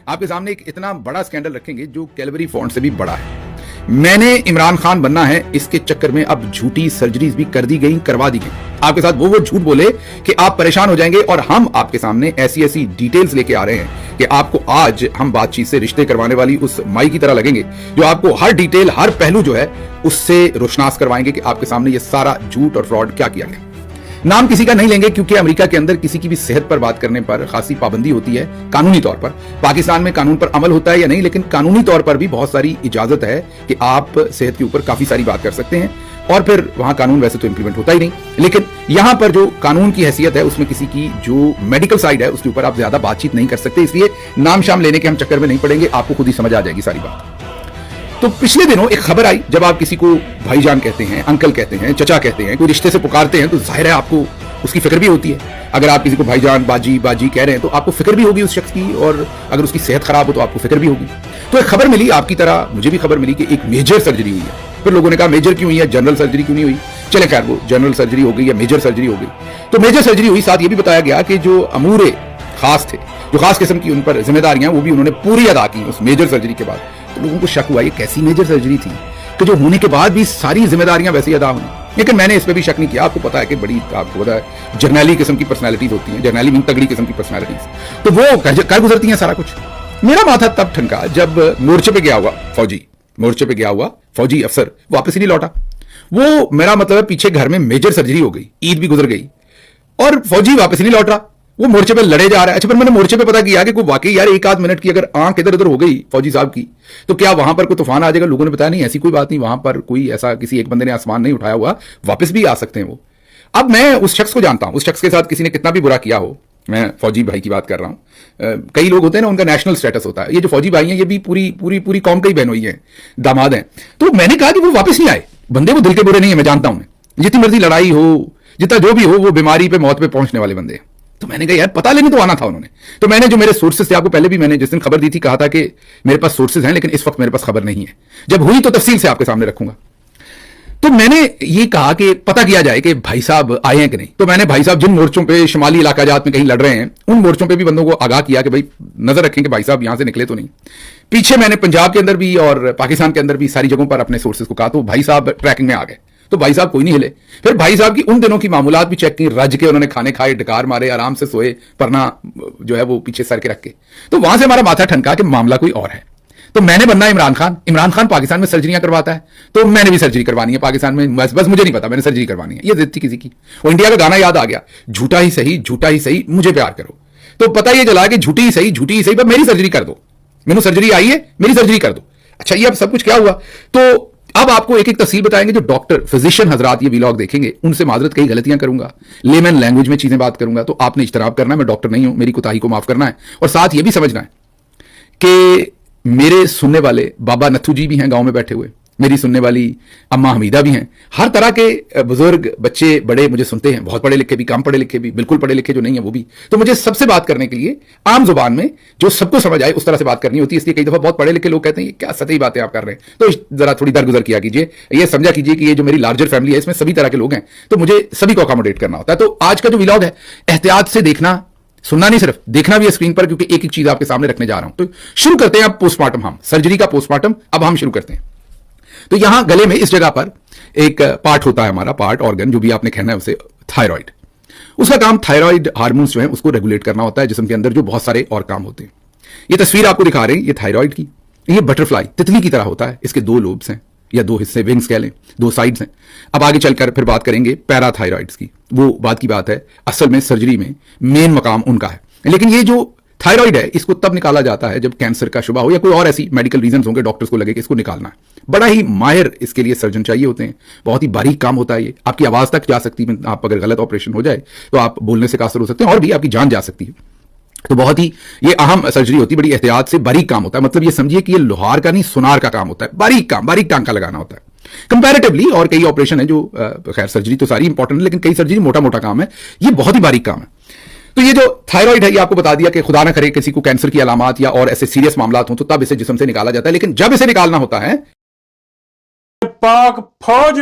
आपके सामने एक इतना बड़ा स्कैंडल रखेंगे जो कैलवरी फॉन्ट से भी बड़ा है। मैंने इमरान खान बनना है, इसके चक्कर में अब झूठी सर्जरीज भी कर दी गई, करवा दी गई। आपके साथ वो झूठ बोले कि आप परेशान हो जाएंगे, और हम आपके सामने ऐसी ऐसी डिटेल्स लेके आ रहे हैं कि आपको आज हम बातचीत से रिश्ते करवाने वाली उस माई की तरह लगेंगे, जो आपको हर डिटेल, हर पहलू जो है उससे रोशनास करवाएंगे कि आपके सामने ये सारा झूठ और फ्रॉड क्या किया गया। नाम किसी का नहीं लेंगे, क्योंकि अमेरिका के अंदर किसी की भी सेहत पर बात करने पर खासी पाबंदी होती है कानूनी तौर पर। पाकिस्तान में कानून पर अमल होता है या नहीं, लेकिन कानूनी तौर पर भी बहुत सारी इजाजत है कि आप सेहत के ऊपर काफी सारी बात कर सकते हैं, और फिर वहां कानून वैसे तो इंप्लीमेंट होता ही नहीं। लेकिन यहां पर जो कानून की हैसियत है उसमें किसी की जो मेडिकल साइड है उसके ऊपर आप ज्यादा बातचीत नहीं कर सकते, इसलिए नाम शाम लेने के हम चक्कर में नहीं पड़ेंगे, आपको खुद ही समझ आ जाएगी सारी बात। तो पिछले दिनों एक खबर आई, जब आप किसी को भाईजान कहते हैं, अंकल कहते हैं, चचा कहते हैं, कोई रिश्ते से पुकारते हैं, तो जाहिर है आपको उसकी फिक्र भी होती है। अगर आप किसी को भाईजान, बाजी बाजी कह रहे हैं तो आपको फिक्र भी होगी उस शख्स की, और अगर उसकी सेहत खराब हो तो आपको फिक्र भी होगी। तो एक खबर मिली, आपकी तरह मुझे भी खबर मिली कि एक मेजर सर्जरी हुई है। फिर लोगों ने कहा मेजर क्यों हुई है, जनरल सर्जरी क्यों नहीं हुई। चले खैर, वो जनरल सर्जरी हो गई या मेजर सर्जरी हो गई। तो मेजर सर्जरी हुई, साथ ये भी बताया गया कि जो अमूरे खास थे, जो खास किस्म की उन पर जिम्मेदारियां, वो भी उन्होंने पूरी अदा की उस मेजर सर्जरी के बाद। तो लोगों को शक हुआ ये कैसी मेजर सर्जरी थी कि जो होने के बाद भी सारी जिम्मेदारियां वैसे अदा हुई। लेकिन मैंने इस पर भी शक नहीं किया। आपको पता है कि बड़ी, आपको पता है, जर्नैली किस्म की पर्सनैलिटीज होती हैं, जर्नैली मीन तगड़ी किस्म की पर्सनैलिटीज, तो वो कर गुजरती हैं सारा कुछ। मेरा माथा तब ठनका जब मोर्चे पे गया हुआ फौजी अफसर वापस ही नहीं लौटा। वो मेरा मतलब है पीछे घर में मेजर सर्जरी हो गई, ईद भी गुजर गई, और फौजी वापस ही नहीं लौट रहा, वो मोर्चे पे लड़े जा रहा है। अच्छा, पर मैंने मोर्चे पे पता किया कि कोई वाकई यार एक आध मिनट की अगर आंख इधर उधर हो गई फौजी साहब की, तो क्या वहां पर कोई तूफान आ जाएगा। लोगों ने बताया नहीं, ऐसी कोई बात नहीं, वहां पर कोई ऐसा किसी एक बंदे ने आसमान नहीं उठाया हुआ, वापस भी आ सकते हैं वो। अब मैं उस शख्स को जानता हूं, उस शख्स के साथ किसी ने कितना भी बुरा किया हो, मैं फौजी भाई की बात कर रहा हूं। कई लोग होते हैं ना, उनका नेशनल स्टेटस होता है। ये जो फौजी भाई हैं ये भी पूरी पूरी पूरी कौम की बहनोई है, दामाद हैं। तो मैंने कहा कि वो वापस नहीं आए बंदे, वो दिल के बुरे नहीं है, मैं जानता हूं। जितनी मर्जी लड़ाई हो, जितना जो भी हो, वो बीमारी पे, मौत पे पहुंचने वाले बंदे हैं। तो मैंने कहा यार पता लेने तो आना था उन्होंने। तो मैंने जो मेरे सोर्सेस थे, आपको पहले भी मैंने जिस दिन खबर दी थी कहा था कि मेरे पास सोर्सेस हैं, लेकिन इस वक्त मेरे पास खबर नहीं है। जब हुई तो तफसील से आपके सामने रखूंगा। तो मैंने ये कहा कि पता किया जाए कि भाई साहब आए हैं कि नहीं। तो मैंने भाई साहब जिन मोर्चों पे शुमाली इलाका जात में कहीं लड़ रहे हैं, उन मोर्चों पे भी बंदों को आगाह किया कि भाई नजर रखें कि भाई साहब यहां से निकले तो नहीं। पीछे मैंने पंजाब के अंदर भी और पाकिस्तान के अंदर भी सारी जगहों पर अपने सोर्सेस को कहा, तो भाई साहब ट्रैकिंग में आ गए। तो भाई साहब कोई नहीं हिले। फिर भाई साहब की उन दिनों की मामूलात भी चेक की, रज के उन्होंने खाने खाए, डकार मारे, आराम से सोए, परना जो है वो पीछे सर के रख के। तो वहां से हमारा माथा ठनका कि मामला कोई और है। तो मैंने बनना है इमरान खान पाकिस्तान में सर्जरियां करवाता है, तो मैंने भी सर्जरी करवानी है पाकिस्तान में। बस मुझे नहीं पता, मैंने सर्जरी करवानी है। ये जिद थी किसी की। और इंडिया का गाना याद आ गया, झूठा ही सही मुझे प्यार करो। तो पता ये चला कि झूठी ही सही बस मेरी सर्जरी कर दो, मैंने सर्जरी आई है, मेरी सर्जरी कर दो। अच्छा, ये अब सब कुछ क्या हुआ। तो अब आपको एक एक तफसील बताएंगे। जो डॉक्टर फिजिशियन हजरात ये व्लॉग देखेंगे उनसे माजरत, कई गलतियां करूंगा, लेमन लैंग्वेज में चीजें बात करूंगा, तो आपने इज्तराब करना है, मैं डॉक्टर नहीं हूं, मेरी कोताही को माफ करना है। और साथ ये भी समझना है कि मेरे सुनने वाले बाबा नथू जी भी हैं गांव में बैठे हुए, मेरी सुनने वाली अम्मा हमीदा भी हैं, हर तरह के बुजुर्ग, बच्चे, बड़े मुझे सुनते हैं, बहुत पढ़े लिखे भी, कम पढ़े लिखे भी, बिल्कुल पढ़े लिखे जो नहीं है वो भी। तो मुझे सबसे बात करने के लिए आम जुबान में जो सबको समझ आए उस तरह से बात करनी होती है। इसलिए कई दफा बहुत पढ़े लिखे लोग कहते हैं ये क्या सतही बातें आप कर रहे हैं, तो जरा थोड़ी दरगुजर किया कीजिए, ये समझा कीजिए कि ये जो मेरी लार्जर फैमिली है इसमें सभी तरह के लोग हैं, तो मुझे सभी को अकोमोडेट करना होता है। तो आज का जो व्लॉग है, एहतियात से देखना, सुनना नहीं, सिर्फ देखना भी है स्क्रीन पर, क्योंकि एक एक चीज आपके सामने रखने जा रहा हूं। तो शुरू करते हैं अब पोस्टमार्टम, हम सर्जरी का पोस्टमार्टम अब हम शुरू करते हैं। तो यहां गले में इस जगह पर एक पार्ट होता है हमारा, पार्ट ऑर्गन, जो भी आपने कहना है उसे, थायराइड। उसका काम थायराइड हार्मोन्स जो है उसको रेगुलेट करना होता है जिस्म के अंदर, जो बहुत सारे और काम होते हैं। ये तस्वीर आपको दिखा रहे हैं, ये थायराइड की। ये बटरफ्लाई, तितली की तरह होता है, इसके दो लोब्स हैं या दो हिस्से, विंग्स कह लें, दो साइड्स हैं। अब आगे चलकर फिर बात करेंगे पैराथायराइड्स की, वो बात की बात है, असल में सर्जरी में मेन मकाम उनका है। लेकिन ये जो थायराइड है इसको तब निकाला जाता है जब कैंसर का शुबा हो या कोई और ऐसी मेडिकल रीजंस होंगे, डॉक्टर्स को लगे कि इसको निकालना है। बड़ा ही माहिर इसके लिए सर्जन चाहिए होते हैं, बहुत ही बारीक काम होता है ये। आपकी आवाज तक जा सकती है, आप अगर गलत ऑपरेशन हो जाए तो आप बोलने से कासर हो सकते हैं, और भी आपकी जान जा सकती है। तो बहुत ही ये अहम सर्जरी होती है, बड़ी एहतियात से बारीक काम होता है। मतलब ये समझिए कि ये लोहार का नहीं, सुनार का काम होता है, बारीक काम, बारीक टांका लगाना होता है कंपैरेटिवली। और कई ऑपरेशन है जो, खैर सर्जरी तो सारी इंपॉर्टेंट है, लेकिन कई सर्जरी मोटा मोटा काम है, ये बहुत ही बारीक काम है। तो ये जो थायराइड है, ये आपको बता दिया कि खुदा ना करे किसी को कैंसर की अलामात या और ऐसे सीरियस मामलात हों तो तब इसे जिस्म से निकाला जाता है। लेकिन जब इसे निकालना होता है, पाक फौज